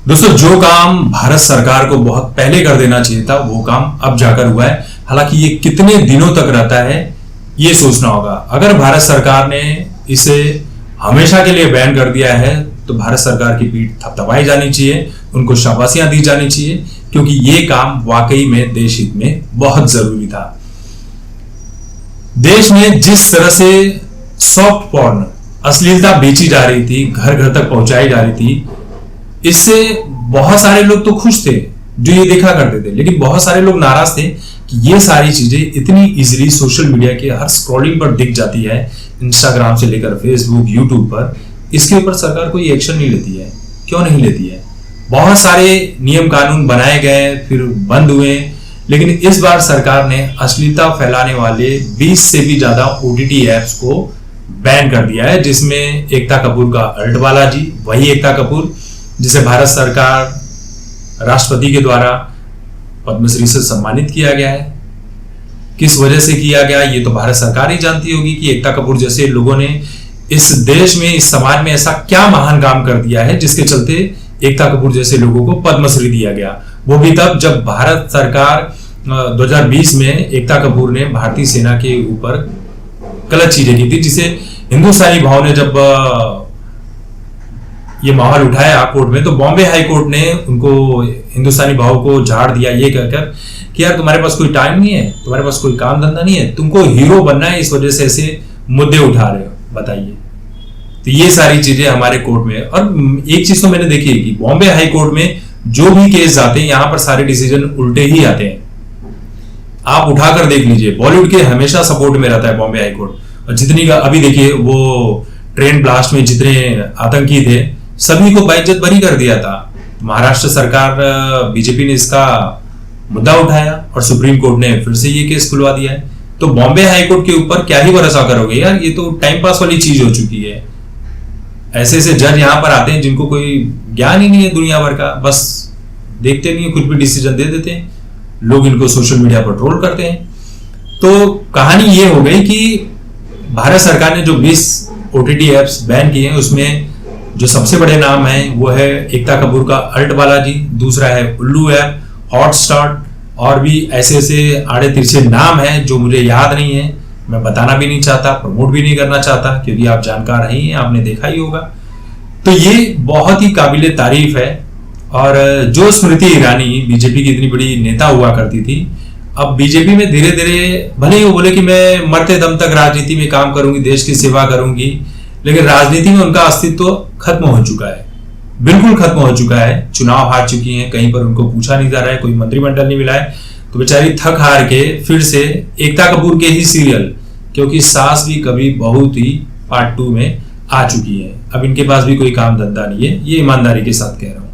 दोस्तों, जो काम भारत सरकार को बहुत पहले कर देना चाहिए था वो काम अब जाकर हुआ है। हालांकि ये कितने दिनों तक रहता है ये सोचना होगा। अगर भारत सरकार ने इसे हमेशा के लिए बैन कर दिया है तो भारत सरकार की पीठ थपथपाई जानी चाहिए, उनको शाबाशियां दी जानी चाहिए, क्योंकि ये काम वाकई में देश हित में बहुत जरूरी था। देश में जिस तरह से सॉफ्ट पॉर्न, अश्लीलता बेची जा रही थी, घर घर तक पहुंचाई जा रही थी, इससे बहुत सारे लोग तो खुश थे जो ये देखा करते थे, लेकिन बहुत सारे लोग नाराज थे कि ये सारी चीजें इतनी इजीली सोशल मीडिया के हर स्क्रॉलिंग पर दिख जाती है, इंस्टाग्राम से लेकर फेसबुक, यूट्यूब पर। इसके ऊपर सरकार कोई एक्शन नहीं लेती है। क्यों नहीं लेती है? बहुत सारे नियम कानून बनाए गए, फिर बंद हुए, लेकिन इस बार सरकार ने अश्लीलता फैलाने वाले 20 से भी ज्यादा OTT ऐप्स को बैन कर दिया है, जिसमें एकता कपूर का अल्ट बालाजी, वही एकता कपूर जिसे भारत सरकार राष्ट्रपति के द्वारा पद्मश्री से सम्मानित किया गया है। किस वजह से किया गया ये तो भारत सरकार ही जानती होगी कि एकता कपूर जैसे लोगों ने इस देश में, इस समाज में ऐसा क्या महान काम कर दिया है जिसके चलते एकता कपूर जैसे लोगों को पद्मश्री दिया गया। वो भी तब जब भारत सरकार 2020 में एकता कपूर ने भारतीय सेना के ऊपर गलत चीजें की थी, जिसे हिंदुस्तानी भाव ने जब ये माहौल उठाया कोर्ट में, तो बॉम्बे हाई कोर्ट ने उनको, हिंदुस्तानी भाव को झाड़ दिया ये कहकर कि यार तुम्हारे पास कोई टाइम नहीं है, तुम्हारे पास कोई काम धंधा नहीं है, तुमको हीरो बनना है, इस वजह से ऐसे मुद्दे उठा रहे हो, बताइए। तो ये सारी चीजें हमारे कोर्ट में। और एक चीज तो मैंने देखी है कि बॉम्बे हाई कोर्ट में जो भी केस जाते हैं यहाँ पर सारे डिसीजन उल्टे ही आते हैं। आप उठाकर देख लीजिए, बॉलीवुड के हमेशा सपोर्ट में रहता है बॉम्बे हाई कोर्ट। और जितनी का अभी देखिए, वो ट्रेन ब्लास्ट में जितने आतंकी थे सभी को बाइज्जत बरी कर दिया था। महाराष्ट्र सरकार, बीजेपी ने इसका मुद्दा उठाया और सुप्रीम कोर्ट ने फिर से ये केस खुलवा दिया है। तो बॉम्बे हाई कोर्ट के ऊपर क्या ही भरोसा करोगे यार, ये तो टाइम पास वाली चीज हो चुकी है। ऐसे ऐसे जज यहाँ पर आते हैं जिनको कोई ज्ञान ही नहीं है दुनिया भर का, बस देखते नहीं है, कुछ भी डिसीजन दे देते हैं, लोग इनको सोशल मीडिया पर ट्रोल करते हैं। तो कहानी ये हो गई कि भारत सरकार ने जो 20 OTT ऐप्स बैन किए हैं उसमें जो सबसे बड़े नाम हैं वो है एकता कपूर का अल्ट बालाजी, दूसरा है उल्लू ऐप, हॉटस्टार, और भी ऐसे ऐसे आड़े तिरछे नाम हैं जो मुझे याद नहीं है, मैं बताना भी नहीं चाहता, प्रमोट भी नहीं करना चाहता, क्योंकि आप जानकार ही हैं, आपने देखा ही होगा। तो ये बहुत ही काबिले तारीफ है। और जो स्मृति ईरानी बीजेपी की इतनी बड़ी नेता हुआ करती थी, अब बीजेपी में धीरे धीरे, भले ही वो बोले कि मैं मरते दम तक राजनीति में काम करूंगी, देश की सेवा करूंगी, लेकिन राजनीति में उनका अस्तित्व खत्म हो चुका है, बिल्कुल खत्म हो चुका है। चुनाव हार चुकी हैं, कहीं पर उनको पूछा नहीं जा रहा है, कोई मंत्रिमंडल नहीं मिला है, तो बेचारी थक हार के फिर से एकता कपूर के ही सीरियल, क्योंकि सास भी कभी बहू थी पार्ट 2 में आ चुकी है। अब इनके पास भी कोई काम धंधा नहीं है, ये ईमानदारी के साथ कह रहा हूं।